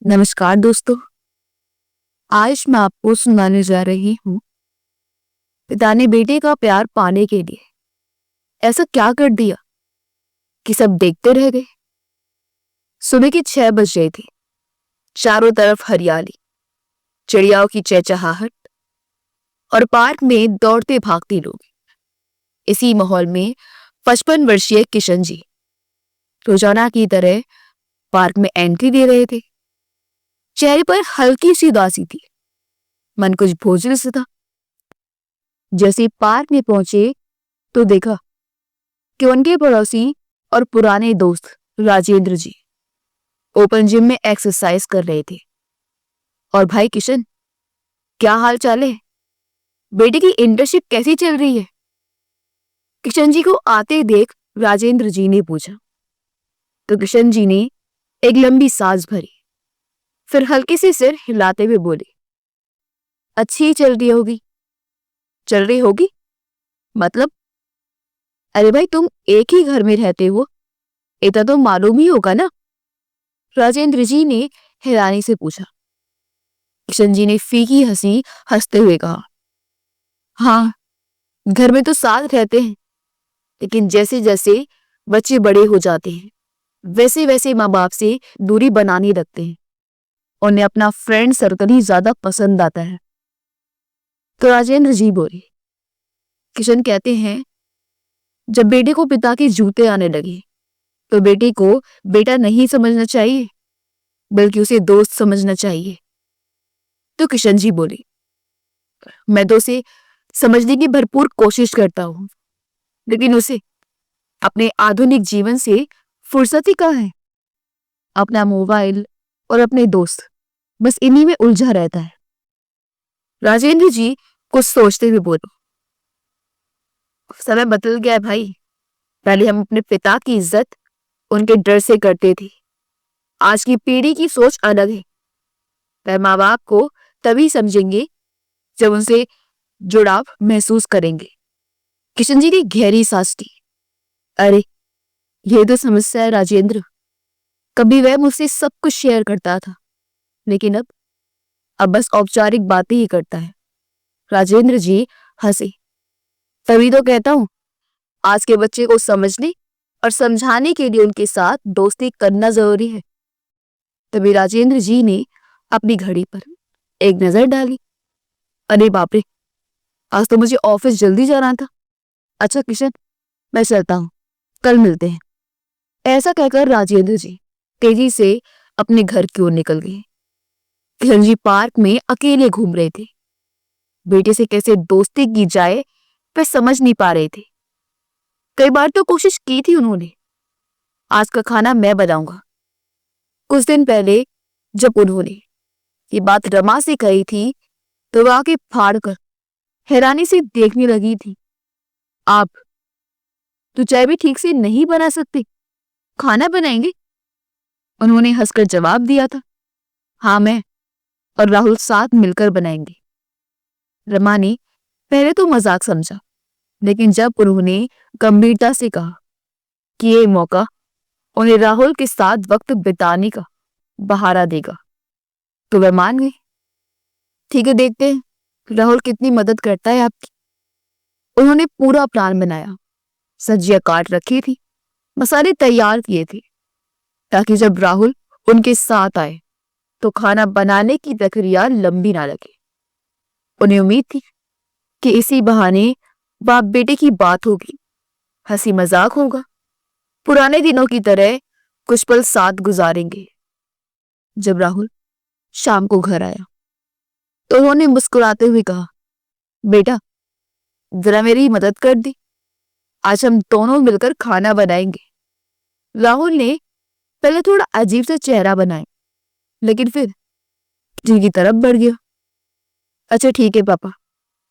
नमस्कार दोस्तों। आज मैं आपको सुनाने जा रही हूँ पिता ने बेटे का प्यार पाने के लिए ऐसा क्या कर दिया कि सब देखते रह गए। सुबह के 6 बज रहे थे। चारों तरफ हरियाली, चिड़ियाओं की चहचहाहट और पार्क में दौड़ते भागते लोग। इसी माहौल में 55 वर्षीय किशन जी रोजाना की तरह पार्क में एंट्री दे रहे थे। चेहरे पर हल्की सी उदासी थी, मन कुछ बोझिल सा था। जैसे ही पार्क में पहुंचे तो देखा कि उनके पड़ोसी और पुराने दोस्त राजेंद्र जी ओपन जिम में एक्सरसाइज कर रहे थे। और भाई किशन, क्या हाल चाल है? बेटे की इंटर्नशिप कैसी चल रही है? किशन जी को आते देख राजेंद्र जी ने पूछा तो किशन जी ने एक लंबी सांस भरी, फिर हल्के से सिर हिलाते हुए बोले, अच्छी ही चल रही होगी। चल रही होगी मतलब? अरे भाई, तुम एक ही घर में रहते हो, इतना तो मालूम ही होगा ना? राजेंद्र जी ने हैरानी से पूछा। किशन जी ने फीकी हंसी हंसते हुए कहा, हाँ, घर में तो साथ रहते हैं, लेकिन जैसे जैसे बच्चे बड़े हो जाते हैं वैसे वैसे माँ बाप से दूरी बनाने लगते हैं। उन्हें अपना फ्रेंड सर्कल ही ज्यादा पसंद आता है। तो राजेंद्र जी बोले, किशन कहते हैं जब बेटे को पिता के जूते आने लगे तो बेटे को बेटा नहीं समझना चाहिए, बल्कि उसे दोस्त समझना चाहिए। तो किशन जी बोले, मैं तो उसे समझने की भरपूर कोशिश करता हूँ, लेकिन उसे अपने आधुनिक जीवन से फुर्सत ही कहाँ है। अपना मोबाइल और अपने दोस्त, बस इन्हीं में उलझा रहता है। राजेंद्र जी कुछ सोचते हुए बोले, समय बदल गया है भाई। पहले हम अपने पिता की इज्जत उनके डर से करते थे। आज की पीढ़ी की सोच अलग है। वह माँ बाप को तभी समझेंगे जब उनसे जुड़ाव महसूस करेंगे। किशन जी ने गहरी सांस ली। अरे, ये तो समस्या है राजेंद्र। कभी वह मुझसे सब कुछ शेयर करता था, लेकिन अब बस औपचारिक बातें ही करता है। राजेंद्र जी हंसे। तभी तो कहता हूँ, आज के बच्चे को समझने और समझाने के लिए उनके साथ दोस्ती करना जरूरी है। तभी राजेंद्र जी ने अपनी घड़ी पर एक नजर डाली। अरे बाप रे, आज तो मुझे ऑफिस जल्दी जाना था। अच्छा किशन, मैं चलता हूँ, कल मिलते हैं। ऐसा कहकर राजेंद्र जी तेजी से अपने घर की ओर निकल गए। किशन जी पार्क में अकेले घूम रहे थे। बेटे से कैसे दोस्ती की जाए वे समझ नहीं पा रहे थे। कई बार तो कोशिश की थी उन्होंने, आज का खाना मैं बनाऊंगा। कुछ दिन पहले जब उन्होंने ये बात रमा से कही थी तो वह आंखें फाड़ कर हैरानी से देखने लगी थी। आप तो चाय भी ठीक से नहीं बना सकते, खाना बनाएंगे? उन्होंने हंसकर जवाब दिया था, हाँ, मैं और राहुल साथ मिलकर बनाएंगे। रमा ने पहले तो मजाक समझा, लेकिन जब उन्होंने गंभीरता से कहा कि ये मौका उन्हें राहुल के साथ वक्त बिताने का बहाना देगा, तो वह मान गई। ठीक है, देखते हैं राहुल कितनी मदद करता है आपकी। उन्होंने पूरा प्लान बनाया। सब्जियां काट रखी थी, मसाले तैयार किए थे, ताकि जब राहुल उनके साथ आए तो खाना बनाने की प्रक्रिया लंबी ना लगे। उन्हें उम्मीद थी कि इसी बहाने बाप बेटे की बात होगी, हंसी मजाक होगा, पुराने दिनों की तरह कुछ पल साथ गुजारेंगे। जब राहुल शाम को घर आया तो उन्होंने मुस्कुराते हुए कहा, बेटा, जरा मेरी मदद कर दी, आज हम दोनों मिलकर खाना बनाएंगे। राहुल ने पहले थोड़ा अजीब सा चेहरा बनाया, लेकिन फिर जी की तरफ बढ़ गया। अच्छा ठीक है पापा,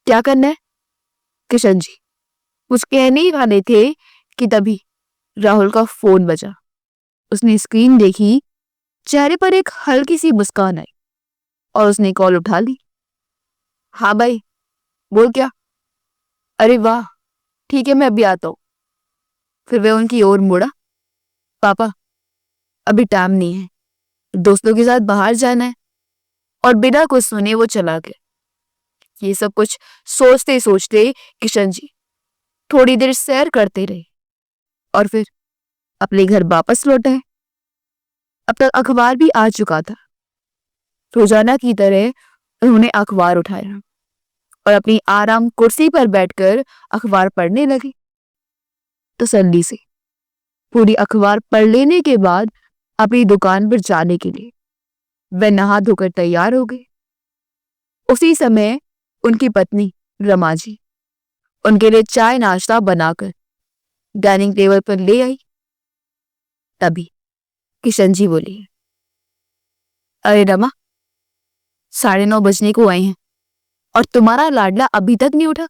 क्या करना है? किशन जी कुछ कहने ही वाले थे कि तभी राहुल का फोन बजा। उसने स्क्रीन देखी, चेहरे पर एक हल्की सी मुस्कान आई और उसने कॉल उठा ली। हाँ भाई, बोल क्या? अरे वाह, ठीक है, मैं अभी आता हूँ। फिर वह उनकी ओर मुड़ा। पापा, अभी टाइम नहीं है, दोस्तों के साथ बाहर जाना है। और बिना कुछ सुने वो चला गया। ये सब कुछ सोचते सोचते किशन जी थोड़ी देर सैर करते रहे और फिर अपने घर वापस लौट आए। अब तक अखबार भी आ चुका था। रोजाना की तरह उन्होंने अखबार उठाया और अपनी आराम कुर्सी पर बैठकर अखबार पढ़ने लगे। तसल्ली से पूरी अखबार पढ़ लेने के बाद अपनी दुकान पर जाने के लिए वह नहा धोकर तैयार हो गए। उसी समय उनकी पत्नी रमा जी उनके लिए चाय नाश्ता बनाकर डाइनिंग टेबल पर ले आई। तभी किशन जी बोली, अरे रमा, 9:30 बजने को आए हैं और तुम्हारा लाडला अभी तक नहीं उठा।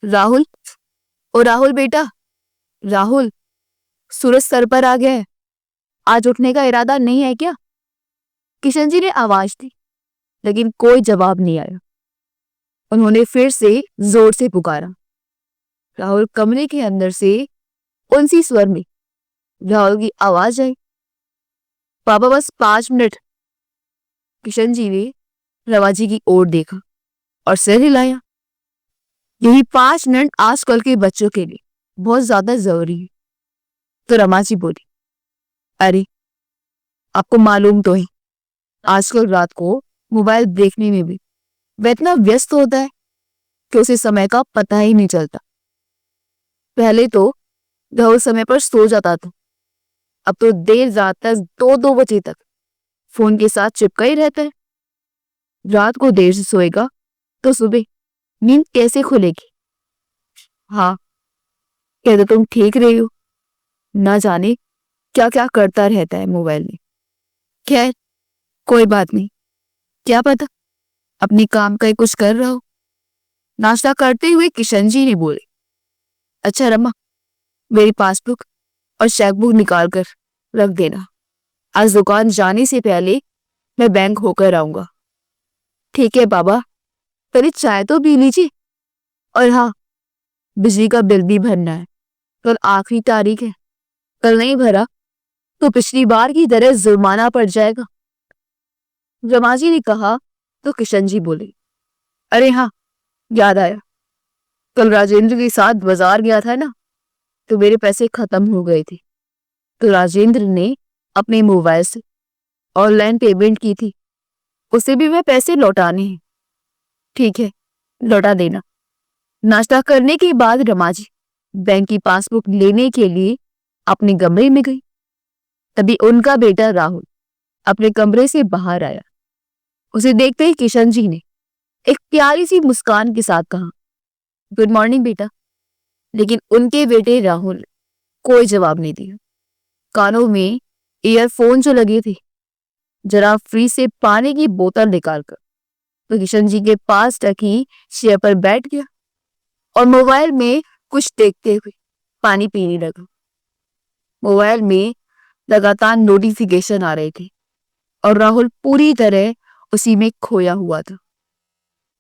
राहुल, ओ राहुल बेटा, राहुल, सूरज सर पर आ गया है। आज उठने का इरादा नहीं है क्या? किशन जी ने आवाज दी, लेकिन कोई जवाब नहीं आया। उन्होंने फिर से जोर से पुकारा। राहुल कमरे के अंदर से उनसी स्वर में राहुल की आवाज आई, पापा बस 5 मिनट। किशन जी ने रमा जी की ओर देखा और सिर हिलाया। यही 5 मिनट आजकल के बच्चों के लिए बहुत ज्यादा जरूरी है। तो रमा जी बोली, अरे आपको मालूम तो है आजकल रात को मोबाइल देखने में भी वह इतना व्यस्त होता है कि उसे समय का पता ही नहीं चलता। पहले तो राहुल समय पर सो जाता था, अब तो देर रात तक 2-2 बजे तक फोन के साथ चिपका ही रहता है। रात को देर से सोएगा तो सुबह नींद कैसे खुलेगी? हाँ, कहते तुम ठीक रही हो। ना जाने क्या क्या करता रहता है मोबाइल में। खैर, कोई बात नहीं, क्या पता अपनी काम का ही कुछ कर रहा हो। नाश्ता करते हुए किशन जी ने बोले, अच्छा रमा, मेरी पासबुक और चेकबुक निकाल कर रख देना। आज दुकान जाने से पहले मैं बैंक होकर आऊंगा। ठीक है बाबा, पहले चाय तो पी लीजिए। और हाँ, बिजली का बिल भी भरना है, कल आखिरी तारीख है। कल नहीं भरा तो पिछली बार की तरह जुर्माना पड़ जाएगा। रमा जी ने कहा तो किशन जी बोले, अरे हाँ, याद आया, कल राजेंद्र के साथ बाजार गया था ना, तो मेरे पैसे खत्म हो गए थे। तो राजेंद्र ने अपने मोबाइल से ऑनलाइन पेमेंट की थी, उसे भी वह पैसे लौटाने हैं। ठीक है, लौटा देना। नाश्ता करने के बाद रमा जी बैंक की पासबुक लेने के लिए अपने कमरे में गई। तभी उनका बेटा राहुल अपने कमरे से बाहर आया। उसे देखते ही किशन जी ने एक प्यारी सी मुस्कान के साथ कहा, गुड मॉर्निंग बेटा। लेकिन उनके बेटे राहुल ने कोई जवाब नहीं दिया। कानों में ईयरफोन जो लगे थे, जरा फ्रिज से पानी की बोतल निकालकर तो किशन जी के पास रखी चेयर पर बैठ गया और मोबाइल में कुछ देखते हुए पानी पीने लगा। मोबाइल में लगातार नोटिफिकेशन आ रहे थे और राहुल पूरी तरह उसी में खोया हुआ था।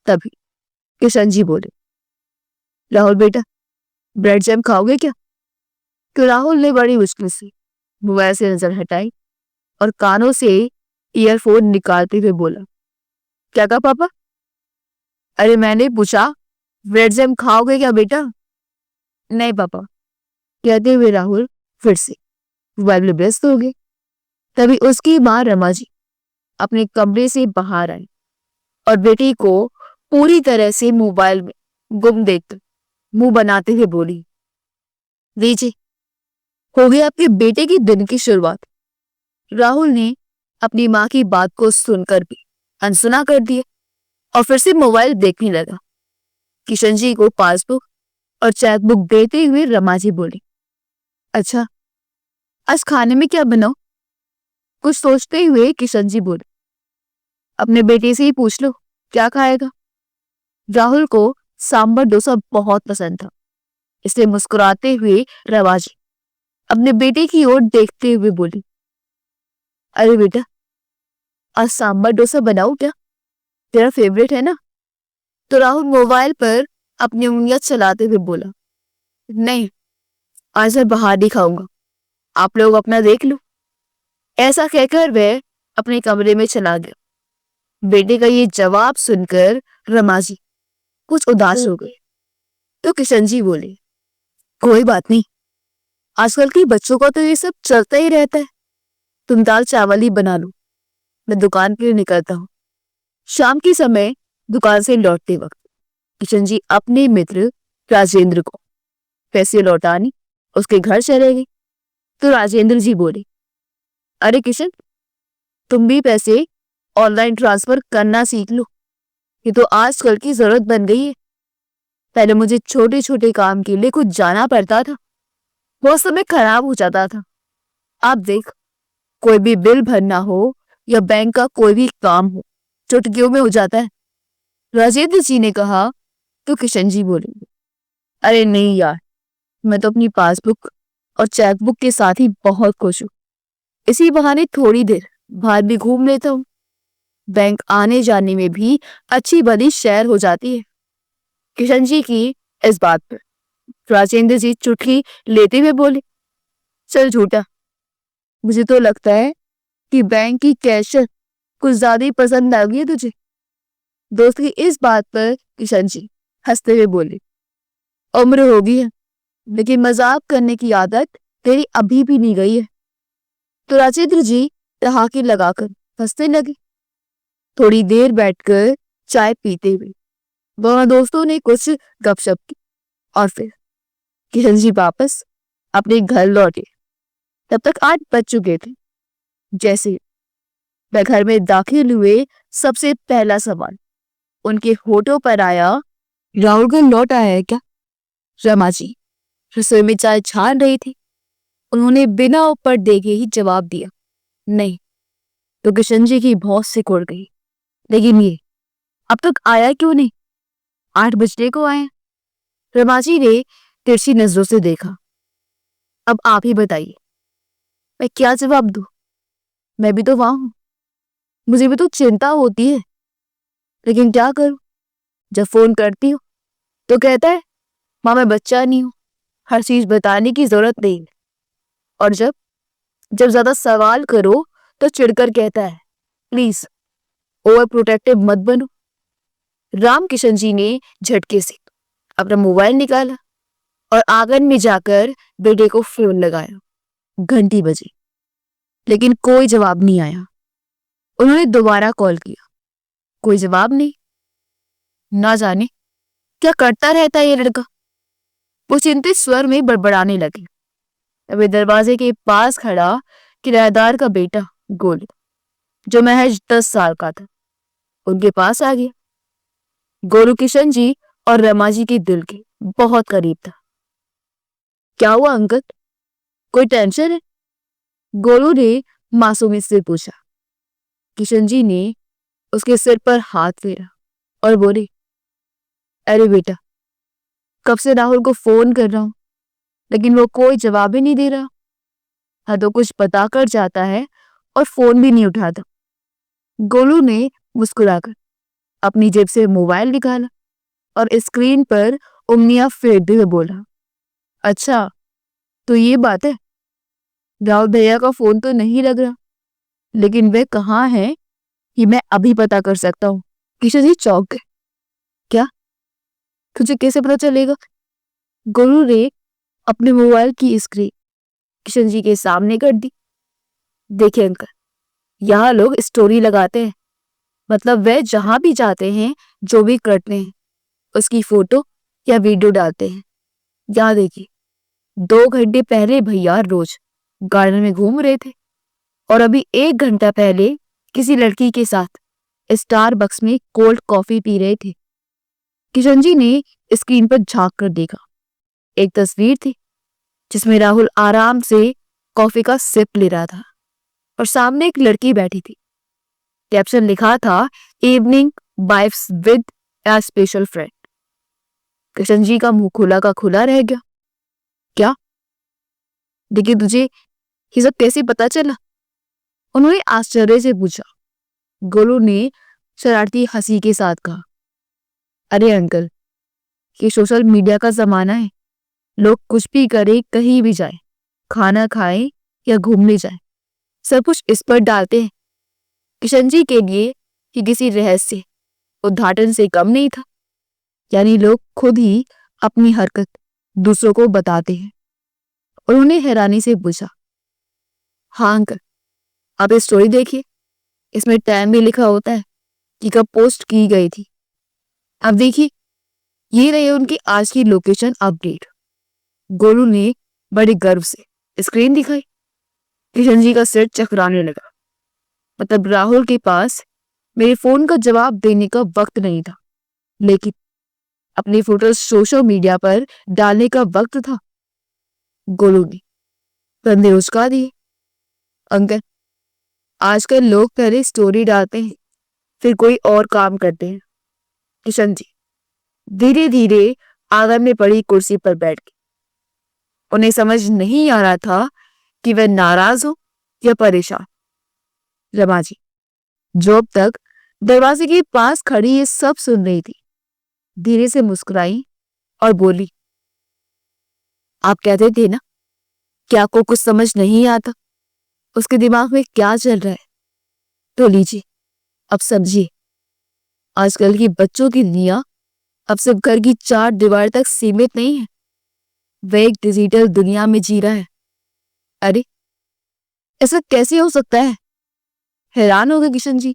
तभी किशन जी बोले, राहुल बेटा, ब्रेड जैम खाओगे क्या? तो राहुल ने बड़ी मुश्किल से मोबाइल से नजर हटाई और कानों से ईयरफोन निकालते हुए बोला, क्या कहा पापा? अरे मैंने पूछा ब्रेड जैम खाओगे क्या बेटा? नहीं पापा, कहते हुए राहुल फिर से मोबाइल में व्यस्त हो गए। तभी उसकी माँ रमा जी अपने कमरे से बाहर आई और बेटी को पूरी तरह से मोबाइल में गुम देखकर मुंह बनाते हुए बोली, लीजिए, हो गई आपके बेटे की दिन की शुरुआत। राहुल ने अपनी माँ की बात को सुनकर भी अनसुना कर दिया और फिर से मोबाइल देखने लगा। किशन जी को पासबुक और चेकबुक देते हुए रमा जी बोली, अच्छा, आज खाने में क्या बनाओ? कुछ सोचते हुए किशन जी बोले, अपने बेटे से ही पूछ लो क्या खाएगा। राहुल को सांबर डोसा बहुत पसंद था, इसलिए मुस्कुराते हुए रमा जी अपने बेटे की ओर देखते हुए बोली, अरे बेटा, आज सांबर डोसा बनाऊं क्या? तेरा फेवरेट है ना? तो राहुल मोबाइल पर अपनी उंगलियां चलाते हुए बोला, नहीं, आज मैं बाहर ही खाऊंगा, आप लोग अपना देख लो। ऐसा कहकर वह अपने कमरे में चला गया। बेटे का ये जवाब सुनकर रमा जी कुछ उदास हो गए। तो किशन जी बोले, कोई बात नहीं, आजकल के बच्चों का तो ये सब चलता ही रहता है, तुम दाल चावल ही बना लो, मैं दुकान के लिए निकलता हूँ। शाम के समय दुकान से लौटते वक्त किशन जी अपने मित्र राजेंद्र को पैसे लौटाने उसके घर चले गए। तो राजेंद्र जी बोले, अरे किशन, तुम भी पैसे ऑनलाइन ट्रांसफर करना सीख लो, ये तो आजकल की जरूरत बन गई है। पहले मुझे छोटे छोटे काम के लिए कुछ जाना पड़ता था, बहुत समय खराब हो जाता था। आप देख, कोई भी बिल भरना हो या बैंक का कोई भी काम हो, चुटकियों में हो जाता है। राजेंद्र जी ने कहा। तो किशन जी बोले, अरे नहीं यार, मैं तो अपनी पासबुक और चेकबुक के साथ ही बहुत खुश हूँ। इसी बहाने थोड़ी देर बाहर भी घूम लेता हूँ, बैंक आने जाने में भी अच्छी भली सैर हो जाती है। किशन जी की इस बात पर राजेंद्र जी चुटकी लेते हुए बोले, चल झूठा, मुझे तो लगता है कि बैंक की कैशियर कुछ ज्यादा ही पसंद आ गई है तुझे। दोस्त की इस बात पर किशन जी हंसते हुए बोले, उम्र हो गई है, लेकिन मजाक करने की आदत तेरी अभी भी नहीं गई है। तो राजेंद्र जी ठहाके लगाकर हंसने लगे। थोड़ी देर बैठकर चाय पीते हुए दोनों दोस्तों ने कुछ गपशप की और फिर किशन जी वापस अपने घर लौटे। तब तक 8 बज चुके थे। जैसे वह घर में दाखिल हुए, सबसे पहला सवाल उनके होठों पर आया, राहुल घर लौट आया है क्या? रमा जी रसोई में चाय छान रही थी। उन्होंने बिना ऊपर देखे ही जवाब दिया, नहीं। तो किशन जी की भौं सिकुड़ गई, लेकिन ये अब तक आया क्यों नहीं? 8 बजने को आया। रमा जी ने तिरछी नजरों से देखा। अब आप ही बताइए, मैं क्या जवाब दूं? मैं भी तो वहां हूं, मुझे भी तो चिंता होती है, लेकिन क्या करूं? जब फोन करती हूँ तो कहता है, माँ मैं बच्चा नहीं हूं, हर चीज बताने की जरूरत नहीं। और जब जब ज्यादा सवाल करो तो चिढ़कर कहता है, प्लीज ओवर प्रोटेक्टिव मत बनो। राम किशन जी ने झटके से अपना मोबाइल निकाला और आंगन में जाकर बेटे को फोन लगाया। घंटी बजी, लेकिन कोई जवाब नहीं आया। उन्होंने दोबारा कॉल किया, कोई जवाब नहीं। ना जाने क्या करता रहता है ये लड़का, वो चिंतित स्वर में बड़बड़ाने लगे। अभी दरवाजे के पास खड़ा किराएदार का बेटा गोलू, जो महज 10 साल का था, उनके पास आ गया। गोलू किशन जी और रमा जी के दिल के बहुत करीब था। क्या हुआ अंकल, कोई टेंशन है? गोलू ने मासूमियत से पूछा। किशन जी ने उसके सिर पर हाथ फेरा और बोले, अरे बेटा, कब से राहुल को फोन कर रहा हूं, लेकिन वो कोई जवाब ही नहीं दे रहा। हाँ तो कुछ बता कर जाता है और फोन भी नहीं उठाता। गोलू ने मुस्कुराकर अपनी जेब से मोबाइल निकाला और स्क्रीन पर उंगलियां फेरते हुए बोला, अच्छा तो ये बात है, राहुल भैया का फोन तो नहीं लग रहा, लेकिन वे कहाँ है ये मैं अभी पता कर सकता हूँ। किशन जी चौंक गए। क्या? तुझे कैसे पता चलेगा? गोलू ने अपने मोबाइल की स्क्रीन किशन जी के सामने कर दी। देखिए अंकल, यहाँ लोग स्टोरी लगाते हैं, मतलब वे जहां भी जाते हैं, जो भी करते हैं, उसकी फोटो या वीडियो डालते हैं। यहाँ देखिए, 2 घंटे पहले भैया रोज गार्डन में घूम रहे थे और अभी 1 घंटा पहले किसी लड़की के साथ स्टारबक्स में कोल्ड कॉफी पी रहे थे। किशन जी ने स्क्रीन पर झांक कर देखा। एक तस्वीर थी जिसमें राहुल आराम से कॉफी का सिप ले रहा था और सामने एक लड़की बैठी थी। कैप्शन लिखा था, evening vibes with a special friend. Kishan ji का मुंह खुला का खुला रह गया। क्या? लेकिन तुझे ये सब कैसे पता चला? उन्होंने आश्चर्य से पूछा। गोलू ने शरारती हंसी के साथ कहा, अरे अंकल, ये सोशल मीडिया का जमाना है, लोग कुछ भी करे, कहीं भी जाए, खाना खाए या घूमने जाए, सब कुछ इस पर डालते हैं। किशन जी के लिए ये किसी रहस्य उद्घाटन से कम नहीं था। यानी लोग खुद ही अपनी हरकत दूसरों को बताते हैं। उन्होंने हैरानी से पूछा, हाँ अंकल, आप ये स्टोरी देखिए, इसमें टाइम भी लिखा होता है कि कब पोस्ट की गई थी। अब देखिए, ये रही उनकी आज की लोकेशन अपडेट। गोलू ने बड़े गर्व से स्क्रीन दिखाई। किशन जी का सिर चकराने लगा। मतलब राहुल के पास मेरे फोन का जवाब देने का वक्त नहीं था, लेकिन अपनी फोटो सोशल मीडिया पर डालने का वक्त था। गोलू ने कंधे उचका दिए। अंकल, आजकल लोग पहले स्टोरी डालते हैं, फिर कोई और काम करते हैं। किशन जी धीरे धीरे आंगन में पड़ी कुर्सी पर बैठ गए। उन्हें समझ नहीं आ रहा था कि वह नाराज हो या परेशान। रमा जी, जो अब तक दरवाजे के पास खड़ी ये सब सुन रही थी, धीरे से मुस्कुराई और बोली, आप कहते थे ना कि आपको कुछ समझ नहीं आता, उसके दिमाग में क्या चल रहा है, तो लीजिए अब समझिए। आजकल की बच्चों की दुनिया अब सिर्फ घर की चार दीवार तक सीमित नहीं है, वह एक डिजिटल दुनिया में जी रहा है। अरे, ऐसा कैसे हो सकता है? हैरान हो गए किशन जी।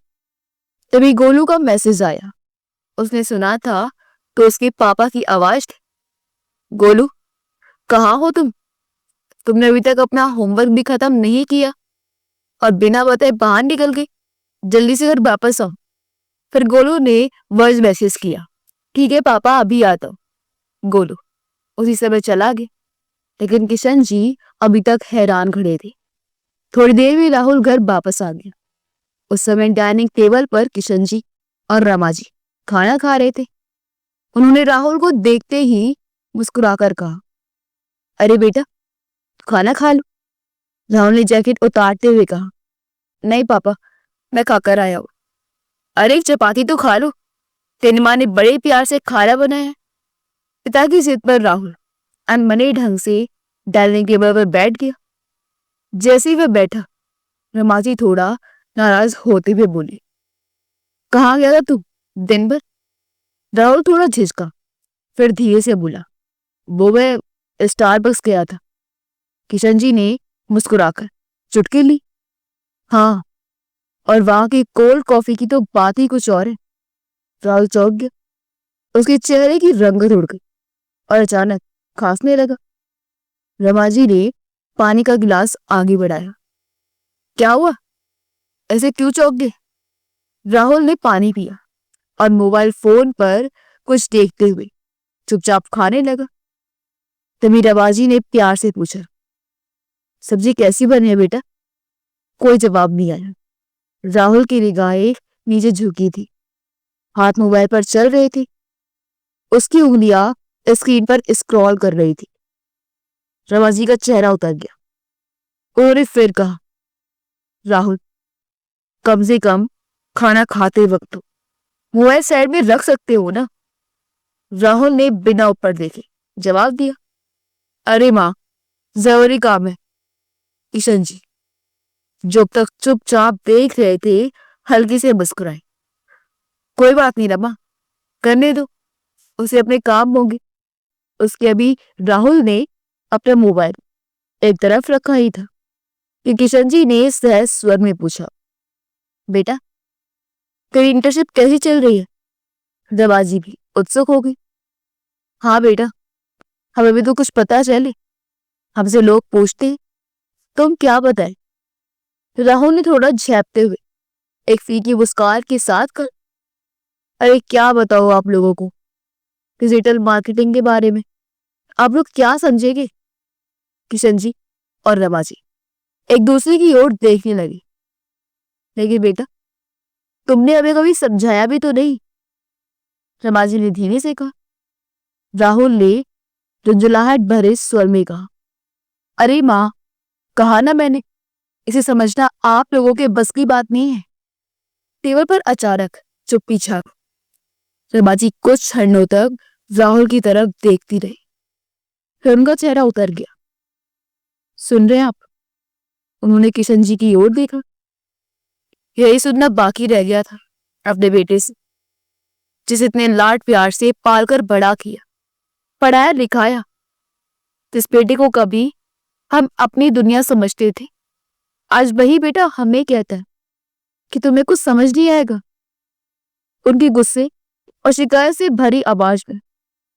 तभी गोलू का मैसेज आया। उसने सुना था तो उसके पापा की आवाज थी, गोलू, कहाँ हो तुम? तुमने अभी तक अपना होमवर्क भी खत्म नहीं किया और बिना बताए बाहर निकल गए। जल्दी से घर वापस आओ। फिर गोलू ने वॉइस मैसेज किया, ठीक है पापा, अभी आता हूँ। गोलू उसी समय चला गया, लेकिन किशन जी अभी तक हैरान खड़े थे। थोड़ी देर में राहुल घर वापस आ गया। उस समय डाइनिंग टेबल पर किशन जी और रमा जी खाना खा रहे थे। उन्होंने राहुल को देखते ही मुस्कुराकर कहा, अरे बेटा, खाना खा लो। राहुल ने जैकेट उतारते हुए कहा, नहीं पापा, मैं खाकर आया हूँ। अरे एक चपाती तो खा लो, तेरी माँ ने बड़े प्यार से खाना बनाया है। पिता की जिद पर राहुल अनमने ढंग से डाइनिंग टेबल पर बैठ गया। जैसे ही वह बैठा, रमाजी थोड़ा नाराज होते हुए बोली, कहाँ गया था तू दिन भर? राहुल थोड़ा झिझका, फिर धीरे से बोला, वो मैं स्टारबक्स गया था। किशन जी ने मुस्कुराकर चुटकी ली। हाँ, और वहां की कोल्ड कॉफी की तो बात ही कुछ और है। राहुल चौंक गया। उसके चेहरे की रंगत उड़ गई और अचानक खांसने लगा। रमाजी ने पानी का गिलास आगे बढ़ाया। क्या हुआ? ऐसे क्यों चौंक गए? राहुल ने पानी पिया और मोबाइल फोन पर कुछ देखते हुए चुपचाप खाने लगा। तभी रमाजी ने प्यार से पूछा, सब्जी कैसी बनी है बेटा? कोई जवाब नहीं आया। राहुल की निगाहें नीचे झुकी थी, हाथ मोबाइल पर चल रहे थे। उसकी उंगलियां स्क्रीन पर स्क्रॉल कर रही थी। रमाजी का चेहरा उतर गया। उन्होंने फिर कहा, राहुल, कम से कम खाना खाते वक्त मोबाइल साइड में रख सकते हो ना? राहुल ने बिना ऊपर देखे जवाब दिया, अरे माँ, जरूरी काम है। किशन जी जब तक चुपचाप देख रहे थे, हल्की से मुस्कुराए। कोई बात नहीं रमा, करने दो, उसे अपने काम होंगे। उसके अभी राहुल ने अपना मोबाइल एक तरफ रखा ही था कि किशन जी ने सहज स्वर में पूछा, बेटा, तेरी इंटर्नशिप कैसी चल रही है? रमाजी भी उत्सुक हो गई। हाँ बेटा, हमें भी तो कुछ पता चले, हमसे लोग पूछते हैं, तुम क्या बताए? राहुल ने थोड़ा झेपते हुए एक फीकी मुस्कान के साथ कर, अरे क्या बताओ आप लोगों को डिजिटल मार्केटिंग के बारे में, आप लोग क्या समझेंगे? किशन जी और रमा जी एक दूसरे की ओर देखने लगे। लेकिन बेटा, तुमने हमें कभी समझाया भी तो नहीं, रमा जी ने धीरे से कहा। राहुल ने झुंझुलाहट भरे स्वर में कहा, अरे माँ, कहा ना मैंने, इसे समझना आप लोगों के बस की बात नहीं है। टेबल पर अचानक चुप्पी छा गई। रमा जी कुछ क्षणों तक राहुल की तरफ देखती रही, फिर उनका चेहरा उतर गया। सुन रहे हैं आप? उन्होंने किशन जी की ओर देखा। यही सुनना बाकी रह गया था अपने बेटे से, जिसे इतने लाड प्यार से पालकर बड़ा किया, पढ़ाया लिखाया। जिस बेटे को कभी हम अपनी दुनिया समझते थे, आज वही बेटा हमें कहता है कि तुम्हें कुछ समझ नहीं आएगा। उनकी गुस्से और शिकायत से भरी आवाज में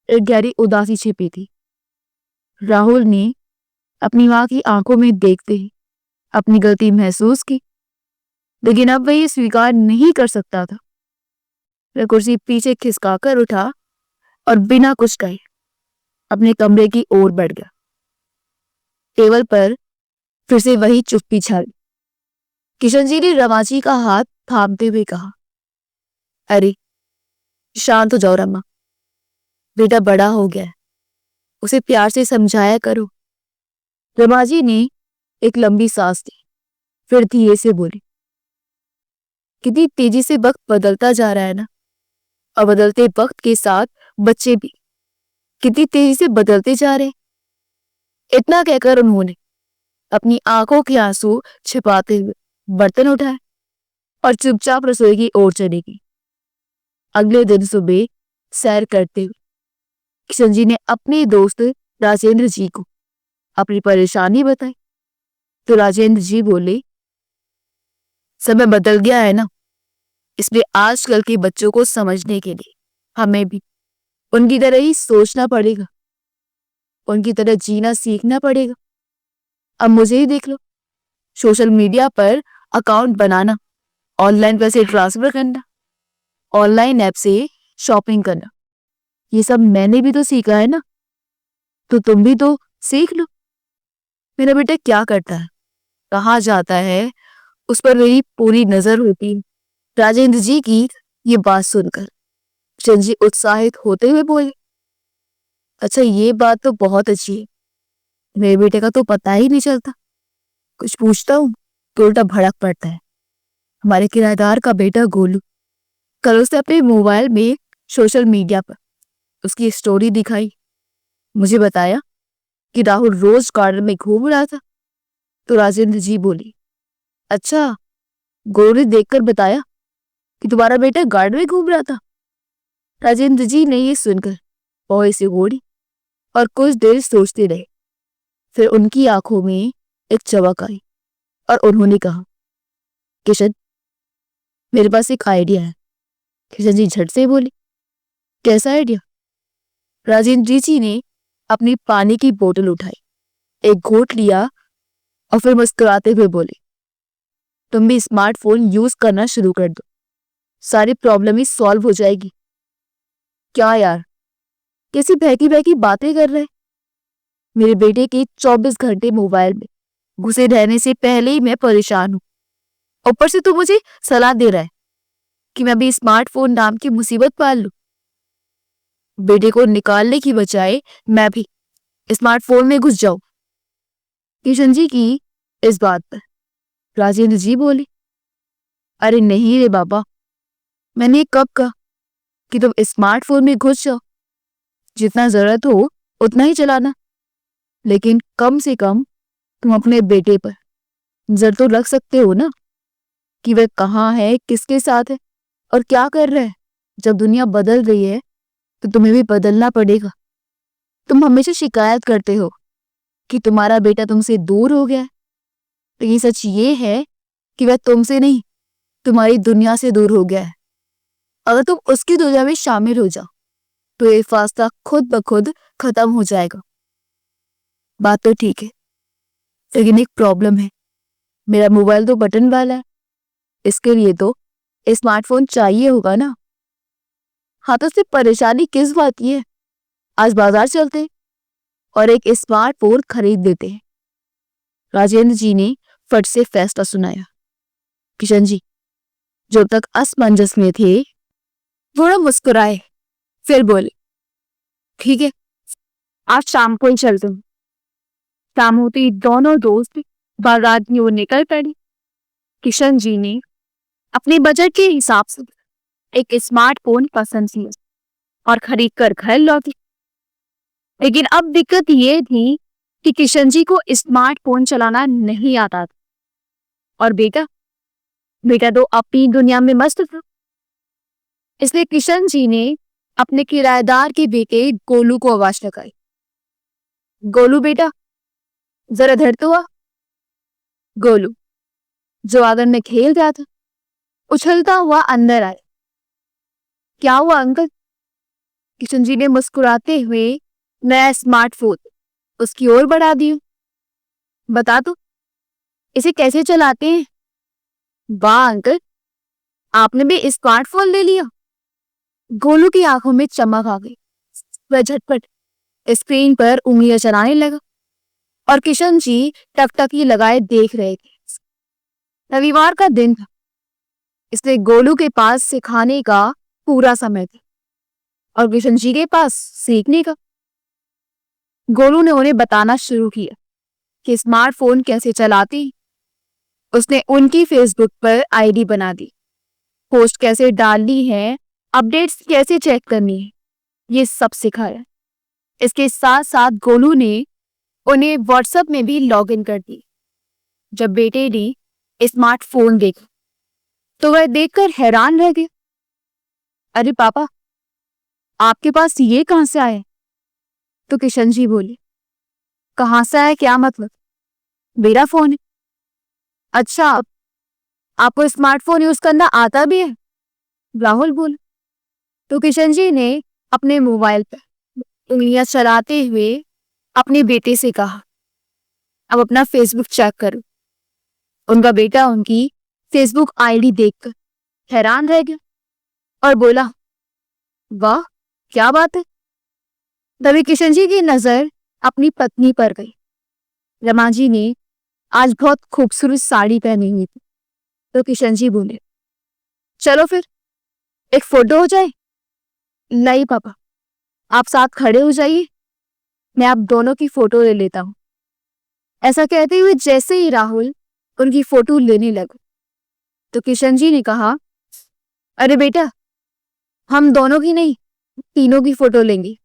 एक गहरी उदासी छिपी थी। राहुल ने अपनी मां की आंखों में देखते ही अपनी गलती महसूस की, लेकिन अब वह ये स्वीकार नहीं कर सकता था। वह कुर्सी पीछे खिसकाकर उठा और बिना कुछ कहे अपने कमरे की ओर बढ़ गया। टेबल पर फिर से वही चुप्पी छा गई। किशन जी ने रमाजी का हाथ थामते हुए कहा, अरे शांत हो जाओ रमा, बेटा बड़ा हो गया है, उसे प्यार से समझाया करो। रमाजी ने एक लंबी सांस ली, फिर धीरे से बोली, कितनी तेजी से वक्त बदलता जा रहा है ना, और बदलते वक्त के साथ बच्चे भी कितनी तेजी से बदलते जा रहे हैं। इतना कहकर उन्होंने अपनी आंखों के आंसू छिपाते हुए बर्तन उठाए और चुपचाप रसोई की ओर चली गई। अगले दिन सुबह सैर करते हुए किशन जी ने अपने दोस्त राजेंद्र जी को अपनी परेशानी बताई, तो राजेंद्र जी बोले, समय बदल गया है ना, इसलिए आजकल के बच्चों को समझने के लिए हमें भी उनकी तरह ही सोचना पड़ेगा, उनकी तरह जीना सीखना पड़ेगा। अब मुझे ही देख लो, सोशल मीडिया पर अकाउंट बनाना, ऑनलाइन पैसे ट्रांसफर करना, ऑनलाइन ऐप से शॉपिंग करना, ये सब मैंने भी तो सीखा है ना, तो तुम भी तो सीख लो। मेरा बेटा क्या करता है, कहाँ जाता है, उस पर मेरी पूरी नजर होती है। राजेंद्र जी की ये बात सुनकर किशन जी उत्साहित होते हुए बोले, अच्छा ये बात तो बहुत अच्छी है, मेरे बेटे का तो पता ही नहीं चलता। कुछ पूछता हूँ तो उल्टा भड़क पड़ता है। हमारे किराएदार का बेटा गोलू, कल उसने अपने मोबाइल में सोशल मीडिया पर उसकी स्टोरी दिखाई, मुझे बताया कि राहुल रोज गार्डन में घूम रहा था। तो राजेंद्र जी बोली, अच्छा गोलू ने देखकर बताया कि तुम्हारा बेटा गार्डन में घूम रहा था। राजेंद्र जी ने ये सुनकर ओए से ओढ़ी और कुछ देर सोचते रहे। फिर उनकी आंखों में एक चमक आई और उन्होंने कहा, किशन मेरे पास एक आइडिया है। किशन जी झट से बोले, कैसा आइडिया? राजेंद्र जी ने अपनी पानी की बोतल उठाई, एक घूंट लिया और फिर मुस्कुराते हुए बोले, तुम भी स्मार्टफोन यूज करना शुरू कर दो, सारी प्रॉब्लम ही सॉल्व हो जाएगी। क्या यार, कैसी बहकी बहकी बातें कर रहे? मेरे बेटे के 24 घंटे मोबाइल में घुसे रहने से पहले ही मैं परेशान हूं, ऊपर से तू मुझे सलाह दे रहा है कि मैं भी स्मार्टफोन नाम की मुसीबत पाल लूं। बेटे को निकालने की बजाय मैं भी स्मार्टफोन में घुस जाऊं। किशन जी की इस बात पर राजेंद्र जी बोले, अरे नहीं रे बाबा, मैंने कब कहा कि तुम स्मार्टफोन में घुस जाओ, जितना जरूरत हो उतना ही चलाना, लेकिन कम से कम तुम अपने बेटे पर नजर तो रख सकते हो ना, कि वह कहाँ है, किसके साथ है और क्या कर रहा है। जब दुनिया बदल रही है तो तुम्हें भी बदलना पड़ेगा। तुम हमेशा शिकायत करते हो कि तुम्हारा बेटा तुमसे दूर हो गया है, तो ये सच ये है कि वह तुमसे नहीं, तुम्हारी दुनिया से दूर हो गया है। अगर तुम उसकी दुनिया में शामिल हो जाओ तो ये फासला खुद ब खुद खत्म हो जाएगा। बात तो ठीक है, लेकिन एक प्रॉब्लम है, मेरा मोबाइल तो बटन वाला है, इसके लिए तो स्मार्टफोन चाहिए होगा ना। हाँ तो सिर्फ परेशानी किस बात की है, आज बाजार चलते हैं और एक स्मार्टफोन खरीद देते हैं। राजेंद्र जी ने फट से फैसला सुनाया। किशन जी जो तक असमंजस में थे थोड़ा मुस्कुराए, फिर बोले, ठीक है आज शाम को ही चलते हैं। शाम होती ही दोनों दोस्त बाजार की ओर निकल पड़े। किशन जी ने अपने बजट के हिसाब से एक स्मार्टफोन पसंद किया और खरीद कर घर लौटे। लेकिन अब दिक्कत ये थी कि किशन जी को स्मार्टफोन चलाना नहीं आता था और बेटा बेटा तो अपनी दुनिया में मस्त था। इसलिए किशन जी ने अपने किराएदार के बेटे गोलू को आवाज लगाई, गोलू बेटा जरा धर तो आ। गोलू जो आंगन में खेल रहा था उछलता हुआ अंदर आया। क्या हुआ अंकल? किशन जी ने मुस्कुराते हुए नया स्मार्टफोन उसकी ओर बढ़ा दिया। बता तो इसे कैसे चलाते हैं? वाह अंकल, आपने भी स्मार्टफोन ले लिया। गोलू की आंखों में चमक आ गई। वह झटपट स्क्रीन पर उंगलियां चलाने लगा और किशन जी टकटकी लगाए देख रहे थे। रविवार का दिन था, इसलिए गोलू के पास सिखाने का पूरा समय था और किशन जी के पास सीखने का। गोलू ने उन्हें बताना शुरू किया कि स्मार्टफोन कैसे चलाती। उसने उनकी फेसबुक पर आईडी बना दी, पोस्ट कैसे डालनी है, अपडेट्स कैसे चेक करनी है, ये सब सिखाया। इसके साथ साथ गोलू ने उन्हें व्हाट्सएप में भी लॉगिन कर दी। जब बेटे ने स्मार्टफोन देखा तो वह देखकर हैरान रह गया। अरे पापा, आपके पास ये कहां से आए? तो किशन जी बोले, कहां से आया क्या मतलब? मेरा फोन है। अच्छा, आपको स्मार्टफोन यूज करना आता भी है? राहुल बोला। तो किशन जी ने अपने मोबाइल पर उंगलियां चलाते हुए अपने बेटे से कहा, अब अपना फेसबुक चेक करो। उनका बेटा उनकी फेसबुक आईडी देखकर हैरान रह गया और बोला, वाह क्या बात है। तभी किशन जी की नजर अपनी पत्नी पर गई। रमा जी ने आज बहुत खूबसूरत साड़ी पहनी हुई थी। तो किशन जी बोले, चलो फिर एक फोटो हो जाए। नहीं पापा, आप साथ खड़े हो जाइए, मैं आप दोनों की फोटो ले लेता हूं। ऐसा कहते हुए जैसे ही राहुल उनकी फोटो लेने लगा तो किशन जी ने कहा, अरे बेटा, हम दोनों की नहीं, तीनों की फोटो लेंगे।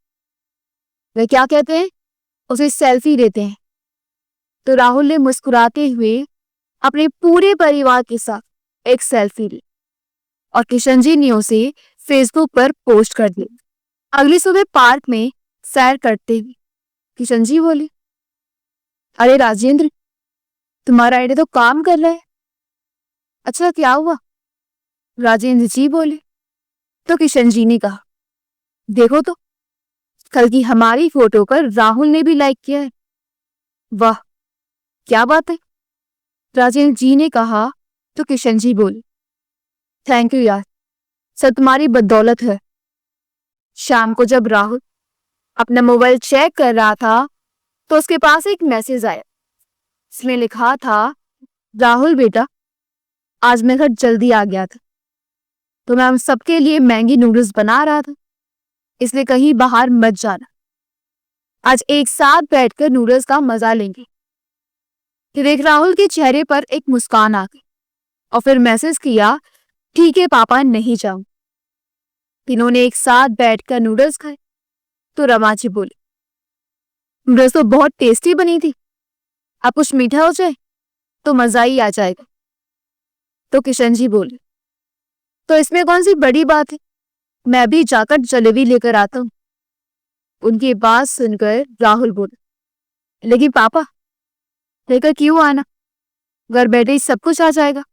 वे क्या कहते हैं, उसे सेल्फी देते हैं। तो राहुल ने मुस्कुराते हुए अपने पूरे परिवार के साथ एक सेल्फी ली और किशन जी ने उसे फेसबुक पर पोस्ट कर दी। अगली सुबह पार्क में सैर करते हुए किशन जी बोले, अरे राजेंद्र, तुम्हारा आइडिया तो काम कर रहा है। अच्छा क्या हुआ? राजेंद्र जी बोले। तो किशन जी ने कहा, देखो तो, कल की हमारी फोटो पर राहुल ने भी लाइक किया है। वाह क्या बात है, राजेंद्र जी ने कहा। तो किशन जी बोले, थैंक यू यार, सब तुम्हारी बदौलत है। शाम को जब राहुल अपना मोबाइल चेक कर रहा था तो उसके पास एक मैसेज आया। इसमें लिखा था, राहुल बेटा, आज मैं घर जल्दी आ गया था तो मैं हम सबके लिए मैगी नूडल्स बना रहा था, इसलिए कहीं बाहर मत जाना। आज एक साथ बैठकर नूडल्स का मजा लेंगे। फिर देख राहुल के चेहरे पर एक मुस्कान आ गई और फिर मैसेज किया, ठीक है पापा, नहीं जाऊं। तीनों ने एक साथ बैठकर नूडल्स खाए। तो रमा जी बोले, नूडल्स तो बहुत टेस्टी बनी थी, अब कुछ मीठा हो जाए तो मजा ही आ जाएगा। तो किशन जी बोले, तो इसमें कौन सी बड़ी बात है, मैं भी जाकर जलेबी लेकर आता हूं। उनकी बात सुनकर राहुल बोले, लेकिन पापा, लेकर क्यों आना, घर बैठे ही सब कुछ आ जाएगा।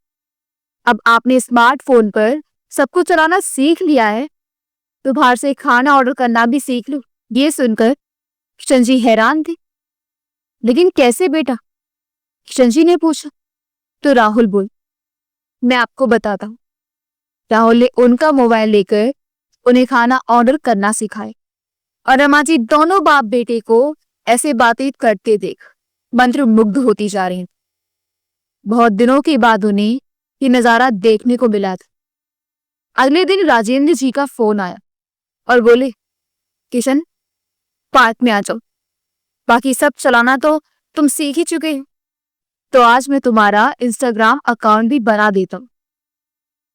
अब आपने स्मार्टफोन पर सब कुछ चलाना सीख लिया है तो बाहर से खाना ऑर्डर करना भी सीख लो। ये सुनकर किशन जी हैरान थे। लेकिन कैसे बेटा? किशन जी ने पूछा। तो राहुल बोल, मैं आपको बताता हूँ। राहुल ने उनका मोबाइल लेकर उन्हें खाना ऑर्डर करना सिखाए और रमा जी दोनों बाप बेटे को ऐसे बातें करते देख मंत्र मुग्ध होती जा रही। बहुत दिनों के बाद उन्हें ये नजारा देखने को मिला था। अगले दिन राजेंद्र जी का फोन आया और बोले, किशन, पार्क में आ जाओ, बाकी सब चलाना तो तुम सीख ही चुके हो, तो आज मैं तुम्हारा इंस्टाग्राम अकाउंट भी बना देता हूँ।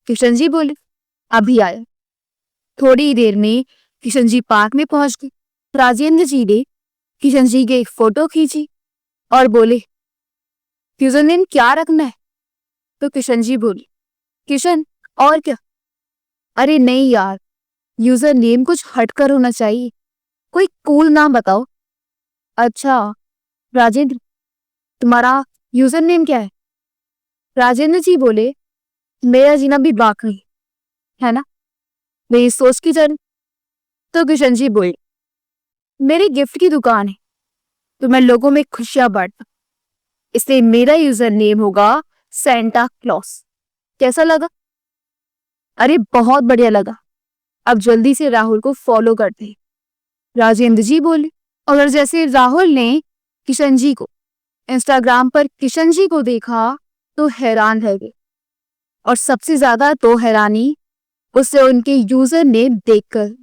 किशन जी बोले, अभी आया। थोड़ी देर में किशन जी पार्क में पहुंच गए। राजेंद्र जी ने किशन जी की एक फोटो खींची और बोले, यूजर नेम क्या रखना है? तो किशन जी बोले, किशन, और क्या? अरे नहीं यार, यूजर नेम कुछ हटकर होना चाहिए, कोई कूल नाम बताओ। अच्छा, राजेंद्र, तुम्हारा यूजर नेम क्या है? राजेंद्र जी बोले, मेरा जीना भी बाकी है ना, मेरी सोच की जन। तो किशन जी बोले, मेरी गिफ्ट की दुकान है तो मैं लोगों में खुशियां बांटता, इसलिए मेरा यूजर नेम होगा सेंटा क्लॉस। कैसा लगा? अरे बहुत बढ़िया लगा, अब जल्दी से राहुल को फॉलो करते हैं। राजेंद्र जी बोले, और जैसे राहुल ने किशन जी को इंस्टाग्राम पर किशन जी को देखा तो हैरान रह गए, और सबसे ज्यादा तो हैरानी उससे उनके यूजर नेम देखकर।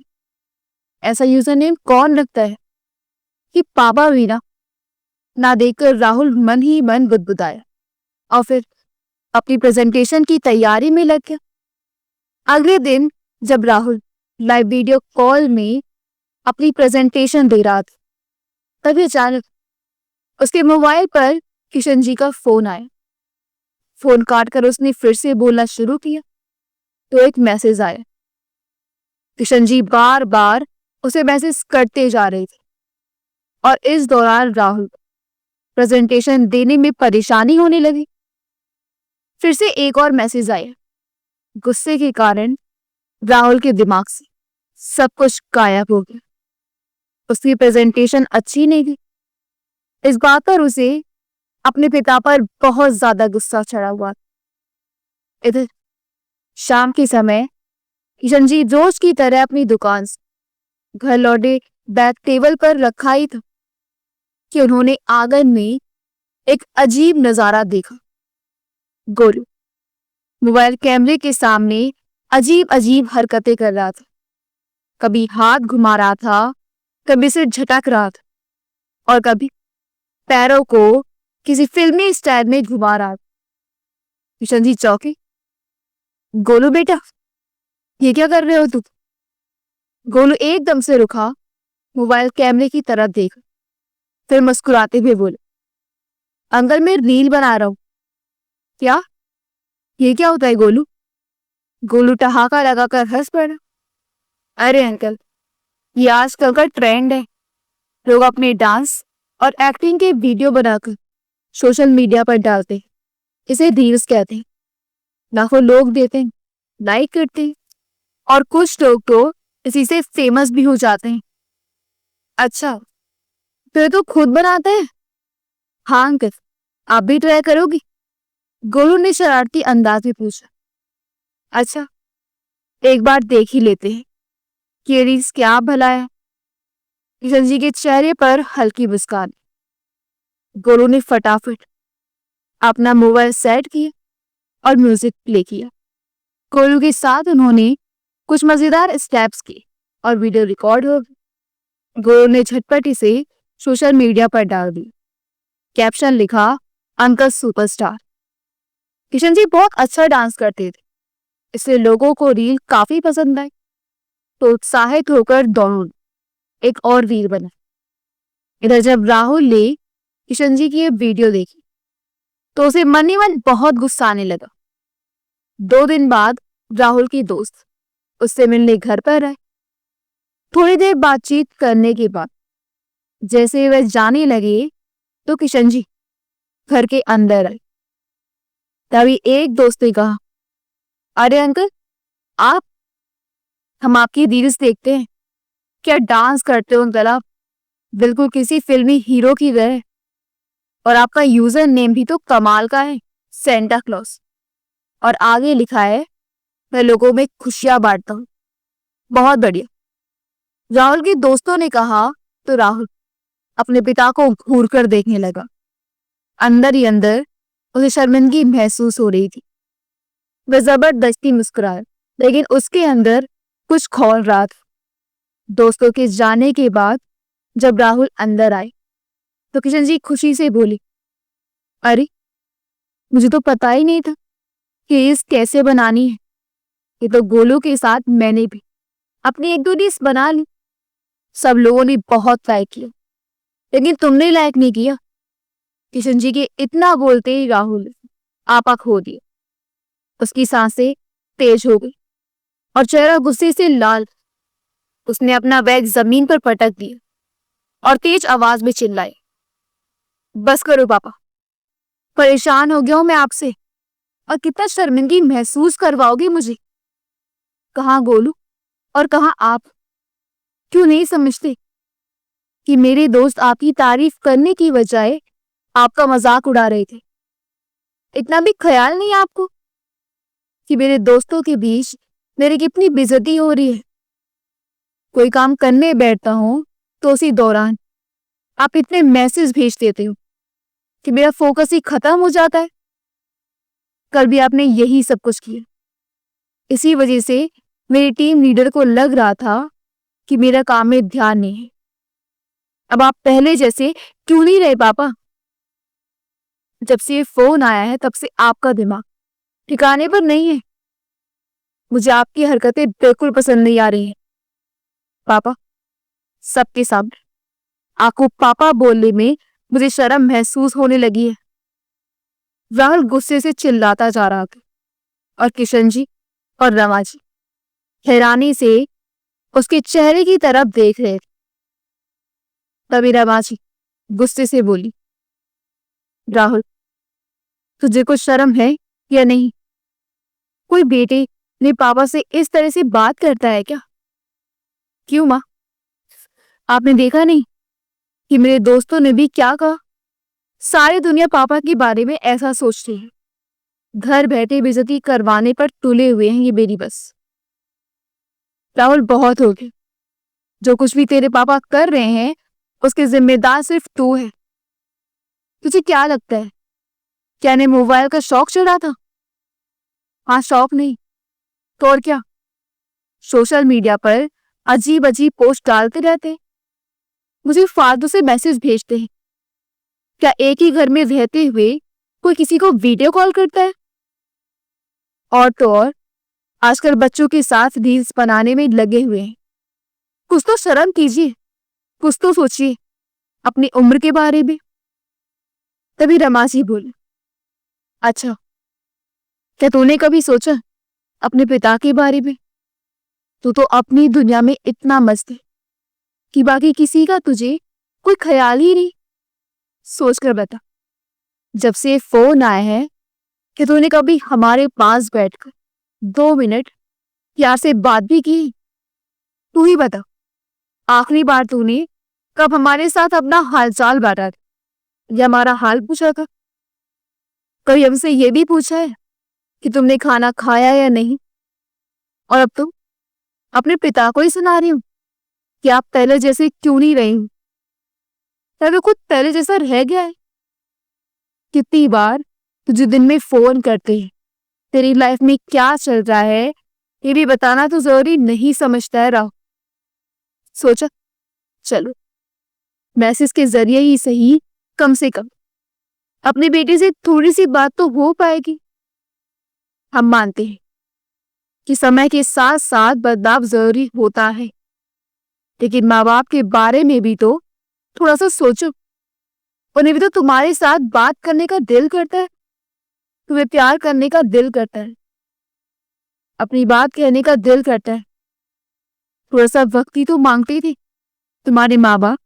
ऐसा यूजर नेम कौन रखता है कि पापा भी ना देखकर राहुल मन ही मन बुदबुदाया और फिर अपनी प्रेजेंटेशन की तैयारी में लग गया। अगले दिन जब राहुल लाइव वीडियो कॉल में अपनी प्रेजेंटेशन दे रहा था, तभी अचानक उसके मोबाइल पर किशन जी का फोन आया। फोन काटकर उसने फिर से बोलना शुरू किया तो एक मैसेज आया। किशन जी बार बार उसे मैसेज करते जा रहे थे, और इस दौरान राहुल प्रेजेंटेशन देने में परेशानी होने लगी। फिर से एक और मैसेज आया। गुस्से के कारण राहुल के दिमाग से सब कुछ गायब हो गया। उसकी प्रेजेंटेशन अच्छी नहीं थी। इस बात पर उसे अपने पिता पर बहुत ज्यादा गुस्सा चढ़ा हुआ। इधर शाम के समय किशन जी रोज की तरह अपनी दुकान से घर लौटे, बैग टेबल पर रखा ही था कि उन्होंने आंगन में एक अजीब नजारा देखा। गोलू मोबाइल कैमरे के सामने अजीब अजीब हरकतें कर रहा था। कभी हाथ घुमा रहा था, कभी सिर झटक रहा था, और कभी पैरों को किसी फिल्मी स्टाइल में घुमा रहा था। किशन जी चौंके। गोलू बेटा, ये क्या कर रहे हो तुम? गोलू एकदम से रुका, मोबाइल कैमरे की तरफ देखा, फिर मुस्कुराते हुए बोले, अंकल मैं रील बना रहा हूं। क्या? ये क्या होता है गोलू? गोलू ठहाका लगाकर हंस पड़ा। अरे अंकल, ये आजकल का ट्रेंड है, लोग अपने डांस और एक्टिंग के वीडियो बनाकर सोशल मीडिया पर डालते हैं, इसे रील्स कहते हैं। लाखों लोग देते हैं, लाइक करते हैं, और कुछ लोग तो इसी से फेमस भी हो जाते हैं। अच्छा, फिर तो खुद बनाते हैं? हाँ अंकल, आप भी ट्राई करोगी? गोलू ने शरारती अंदाज में पूछा। अच्छा, एक बार देख ही लेते हैं कि ये रील्स क्या भला है। किशन जी के चेहरे पर हल्की मुस्कान। गोलू ने फटाफट अपना मोबाइल सेट किया और म्यूजिक प्ले किया। गोलू के साथ उन्होंने कुछ मजेदार स्टेप्स किए और वीडियो रिकॉर्ड हो गई। गोलू ने झटपट इसे सोशल मीडिया पर डाल दी। कैप्शन लिखा, अंकल सुपरस्टार। किशन जी बहुत अच्छा डांस करते थे, इसलिए लोगों को रील काफी पसंद आई, तो उत्साहित होकर दोनों एक और रील बना। इधर जब राहुल ने किशन जी की ये वीडियो देखी तो उसे मन ही मन बहुत गुस्सा आने लगा। 2 दिन बाद राहुल की दोस्त उससे मिलने घर पर आए। थोड़ी देर बातचीत करने के बाद जैसे वह जाने लगे तो किशन जी घर के अंदर आए। तभी एक दोस्त ने कहा, अरे अंकल, आप, हम आपकी रील्स देखते हैं, क्या डांस करते हो अंकल आप, बिल्कुल किसी फिल्मी हीरो की तरह। और आपका यूजर नेम भी तो कमाल का है, सेंटा क्लॉस, और आगे लिखा है, मैं लोगों में खुशियां बांटता हूँ। बहुत बढ़िया। राहुल के दोस्तों ने कहा तो राहुल अपने पिता को घूर कर देखने लगा। अंदर ही अंदर उसे शर्मिंदगी महसूस हो रही थी। वह जबरदस्ती मुस्कुराया, लेकिन उसके अंदर कुछ खौल रहा था। दोस्तों के जाने के बाद जब राहुल अंदर आए तो किशन जी खुशी से बोली, अरे मुझे तो पता ही नहीं था कि रील्स कैसे बनानी है। ये तो गोलू के साथ मैंने भी अपनी 1-2 रील्स बना ली, सब लोगों ने बहुत लाइक किया, लेकिन तुमने लाइक नहीं किया। किशन जी के इतना बोलते ही राहुल आपा खो दिया। उसकी सांसें तेज हो गई और चेहरा गुस्से से लाल। उसने अपना बैग जमीन पर पटक दिया और तेज आवाज में चिल्लाई, बस करो पापा, परेशान हो गया हूं मैं आपसे, और कितना शर्मिंदगी महसूस करवाओगे मुझे। कहाँ गोलू और कहाँ आप? क्यों नहीं समझते कि मेरे दोस्त आपकी तारीफ करने की बजाय आपका मजाक उड़ा रहे थे? इतना भी ख्याल नहीं आपको कि मेरे दोस्तों के बीच मेरी कितनी बेइज्जती हो रही है? कोई काम करने बैठता हूं तो उसी दौरान आप इतने मैसेज भेज देते हो कि मेरा फोकस ही खत्म हो जाता है। कल भी आपने यही सब कुछ किया। इसी वजह से मेरी टीम लीडर को लग रहा था कि मेरा काम में ध्यान नहीं है। अब आप पहले जैसे क्यों नहीं रहे पापा? जब से ये फोन आया है तब से आपका दिमाग ठिकाने पर नहीं है। मुझे आपकी हरकतें बिल्कुल पसंद नहीं आ रही हैं पापा। सबके सामने आपको पापा बोलने में मुझे शर्म महसूस होने लगी है। राहुल गुस्से से चिल्लाता जा रहा था और किशन जी और रमा जी हैरानी से उसके चेहरे की तरफ देख रहे थे। तभी रमा जी गुस्से से बोली, राहुल, तुझे कुछ शर्म है या नहीं? कोई बेटे ने पापा से इस तरह से बात करता है क्या? क्यों माँ, आपने देखा नहीं कि मेरे दोस्तों ने भी क्या कहा? सारी दुनिया पापा के बारे में ऐसा सोचती है। घर बैठे बेइज्जती करवाने पर तुले हुए हैं ये मेरी बस। राहुल, बहुत हो गया। जो कुछ भी तेरे पापा कर रहे हैं उसके जिम्मेदार सिर्फ तू है। तुझे क्या लगता है, क्या इन्हें मोबाइल का शौक चढ़ा था? हाँ, शौक नहीं तो और क्या। सोशल मीडिया पर अजीब अजीब पोस्ट डालते रहते, मुझे फालतू से मैसेज भेजते हैं। क्या एक ही घर में रहते हुए कोई किसी को वीडियो कॉल करता है? और तो और आजकल बच्चों के साथ रील्स बनाने में लगे हुए हैं। कुछ तो शर्म कीजिए, कुछ तो सोचिए अपनी उम्र के बारे में। तभी रमा जी बोले, अच्छा, क्या तूने कभी सोचा अपने पिता के बारे में? तू तो अपनी दुनिया में इतना मस्त है कि बाकी किसी का तुझे कोई ख्याल ही नहीं। सोचकर बता, जब से फोन आया है कि तूने कभी हमारे पास बैठकर 2 मिनट प्यार से बात भी की? तू ही बता, आखिरी बार तूने कब हमारे साथ अपना हालचाल बांटा था या हमारा हाल पूछा था? कभी हमसे ये भी पूछा है कि तुमने खाना खाया या नहीं? और अब तुम अपने पिता को ही सुना रही हो कि आप पहले जैसे क्यों नहीं रही हो? क्या खुद पहले जैसा रह गया है? कितनी बार तुझे दिन में फोन करते हैं, तेरी लाइफ में क्या चल रहा है ये भी बताना तो जरूरी नहीं समझता है राव? सोचा, चलो मैसेज के जरिए ही सही कम से कम अपने बेटे से थोड़ी सी बात तो हो पाएगी। हम मानते हैं कि समय के साथ साथ बदलाव जरूरी होता है, लेकिन माँ बाप के बारे में भी तो थोड़ा सा सोचो। उन्हें भी तो तुम्हारे साथ बात करने का दिल करता है, तुम्हें प्यार करने का दिल करता है, अपनी बात कहने का दिल करता है। थोड़ा सा वक्त ही तो मांगते थे तुम्हारे माँ बाप।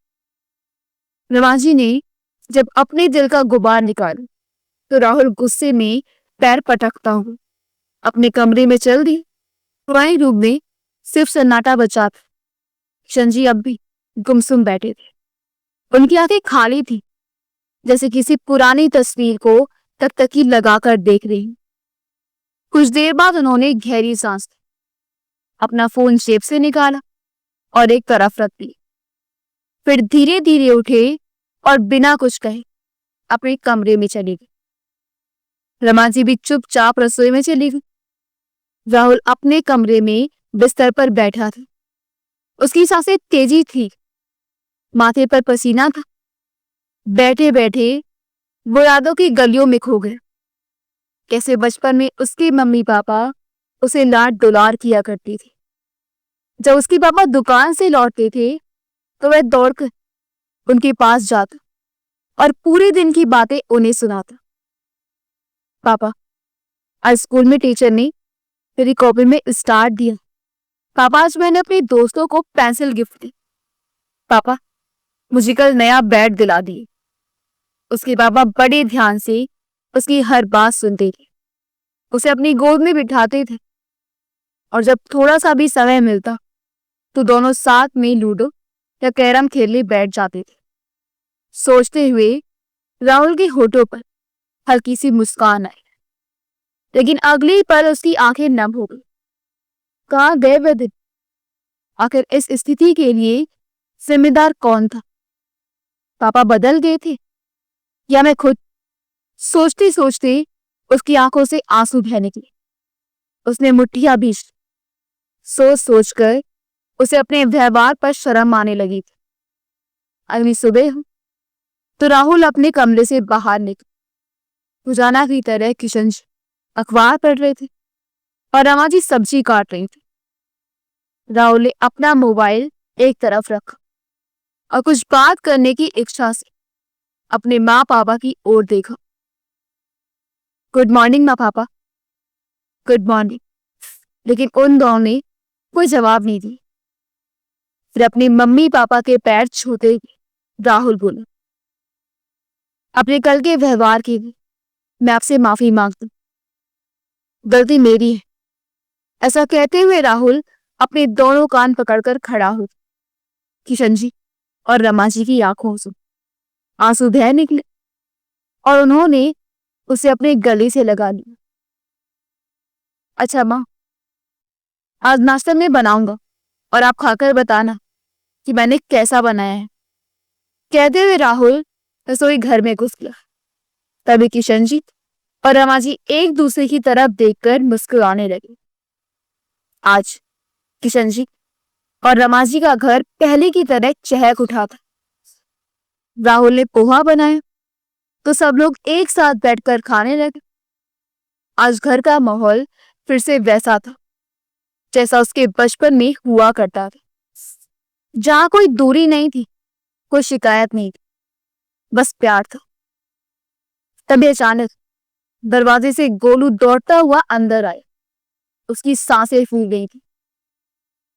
रमा जी ने जब अपने दिल का गुबार निकाला तो राहुल गुस्से में पैर पटकता हूँ अपने कमरे में चल दी। पुराने रूम में सिर्फ सन्नाटा बचा था। किशन जी अब भी गुमसुम बैठे थे। उनकी आंखें खाली थी, जैसे किसी पुरानी तस्वीर को तकतकी लगाकर देख रही। कुछ देर बाद उन्होंने गहरी सांस ली, अपना फोन जेब से निकाला और एक तरफ रख दी। फिर धीरे धीरे उठे और बिना कुछ कहे अपने कमरे में चली गई। रमा जी भी चुपचाप रसोई में चली गई। राहुल अपने कमरे में बिस्तर पर बैठा था। उसकी सांसें तेजी थी, माथे पर पसीना था। बैठे बैठे वो यादों की गलियों में खो गए। कैसे बचपन में उसके मम्मी पापा उसे लाड दुलार किया करती थी। जब उसके पापा दुकान से लौटते थे तो वह दौड़कर उनके पास जाता और पूरे दिन की बातें उन्हें सुनाता। पापा, आज स्कूल में टीचर ने मेरी कॉपी में स्टार दिया। पापा, आज मैंने अपने दोस्तों को पेंसिल गिफ्ट दी। पापा, मुझे कल नया बैट दिला दिए। उसके पापा बड़े ध्यान से उसकी हर बात सुनते थे, उसे अपनी गोद में बिठाते थे, और जब थोड़ा सा भी समय मिलता तो दोनों साथ में लूडो या कैरम खेलने बैठ जाते थे। सोचते हुए राहुल के होठों पर हल्की सी मुस्कान आई, लेकिन अगले पल उसकी आंखें नम हो गई। कहाँ गए वह दिन? आखिर इस स्थिति के लिए जिम्मेदार कौन था? पापा बदल गए थे या मैं खुद? सोचते सोचते उसकी आंखों से आंसू बहने निकले। उसने मुट्ठियां भींच। सोच सोचकर उसे अपने व्यवहार पर शर्म आने लगी थी। अगली सुबह तो राहुल अपने कमरे से बाहर निकले। रोजाना की तरह किशन जी अखबार पढ़ रहे थे और रमा जी सब्जी काट रही थी। राहुल ने अपना मोबाइल एक तरफ रखा और कुछ बात करने की इच्छा से अपने माँ पापा की ओर देखा। गुड मॉर्निंग माँ पापा। Good morning. लेकिन उन दोनों ने कोई जवाब नहीं दिया। फिर अपने मम्मी पापा के पैर छूते हुए राहुल बोला, अपने कल के व्यवहार के लिए मैं आपसे माफी मांगता हूं। गलती मेरी है। ऐसा कहते हुए राहुल अपने दोनों कान पकड़कर खड़ा हो। किशन जी और रमा जी की आंखों से आंसू बह निकले और उन्होंने उसे अपने गले से लगा लिया। अच्छा माँ, आज नाश्ता मैं बनाऊंगा और आप खाकर बताना कि मैंने कैसा बनाया है। कहते हुए राहुल रसोई घर में घुस गया। तभी किशन जी और रमा जी एक दूसरे की तरफ देखकर मुस्कुराने लगे। आज किशन जी और रमा जी का घर पहले की तरह चहक उठा था। राहुल ने पोहा बनाया तो सब लोग एक साथ बैठकर खाने लगे। आज घर का माहौल फिर से वैसा था जैसा उसके बचपन में हुआ करता था, जहां कोई दूरी नहीं थी, कोई शिकायत नहीं थी, बस प्यार था। तभी अचानक दरवाजे से गोलू दौड़ता हुआ अंदर आया। उसकी सांसें फूल गई थी,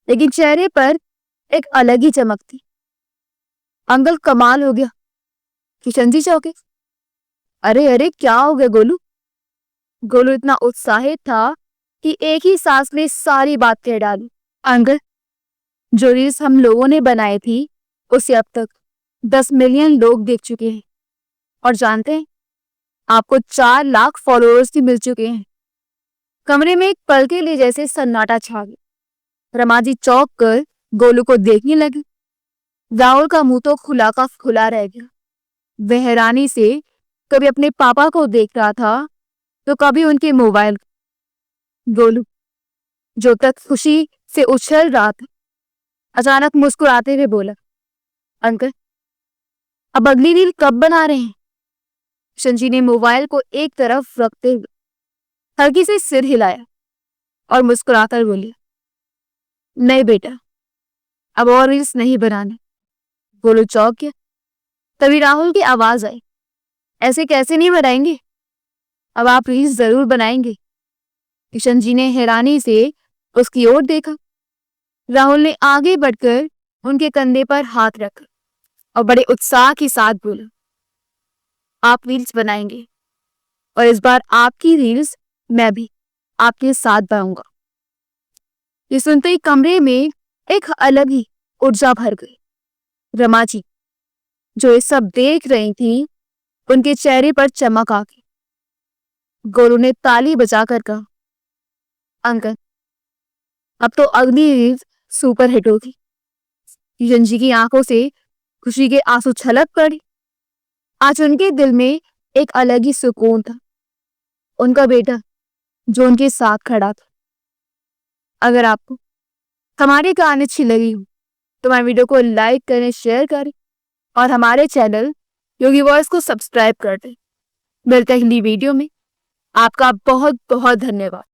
लेकिन चेहरे पर एक अलग ही चमक थी। अंकल, कमाल हो गया। किशन जी चौंके। अरे अरे, क्या हो गया गोलू? गोलू इतना उत्साहित था कि एक ही सांस में सारी बात कह डाली। अंकल, जो रील्स हम लोगों ने बनाई थी उसे अब तक 10 मिलियन लोग देख चुके हैं, और जानते हैं, आपको 4 लाख फॉलोअर्स भी मिल चुके हैं। कमरे में एक पल के लिए जैसे सन्नाटा छा गया। रमा जी चौंक कर गोलू को देखने लगी। राहुल का मुंह तो खुला का खुला रह गया। वह हैरानी से कभी अपने पापा को देख रहा था तो कभी उनके मोबाइल। गोलू, जो तक खुशी से उछल रहा था, अचानक मुस्कुराते हुए बोला, अंकल, अब अगली रील कब बना रहे हैं? किशन जी ने मोबाइल को एक तरफ रखते हुए हल्की से सिर हिलाया और मुस्कुराकर बोले, नहीं बेटा, अब और रील्स नहीं बनाने। गोलू चौंक गया। तभी राहुल की आवाज आई, ऐसे कैसे नहीं बनाएंगे? अब आप रील्स जरूर बनाएंगे। किशन जी ने हैरानी से उसकी ओर देखा। राहुल ने आगे बढ़कर उनके कंधे पर हाथ रखा और बड़े उत्साह के साथ बोला, आप रील्स बनाएंगे, और इस बार आपकी रील्स मैं भी आपके साथ बनाऊंगा। ये सुनते ही कमरे में एक अलग ही ऊर्जा भर गई। रमा जी, जो ये सब देख रही थी, उनके चेहरे पर चमक आ गई। गोलू ने ताली बजाकर कहा, अंकल, अब तो अगली रील्स सुपर हिट होगी। किशन जी की आंखों से खुशी के आंसू छलक पड़े। आज उनके दिल में एक अलग ही सुकून था। उनका बेटा जो उनके साथ खड़ा था। अगर आपको हमारी कहानी अच्छी लगी हो तो हमारे वीडियो को लाइक करें, शेयर करें और हमारे चैनल योगी वॉइस को सब्सक्राइब कर दें। मिलते हैं अगली वीडियो में। आपका बहुत बहुत धन्यवाद।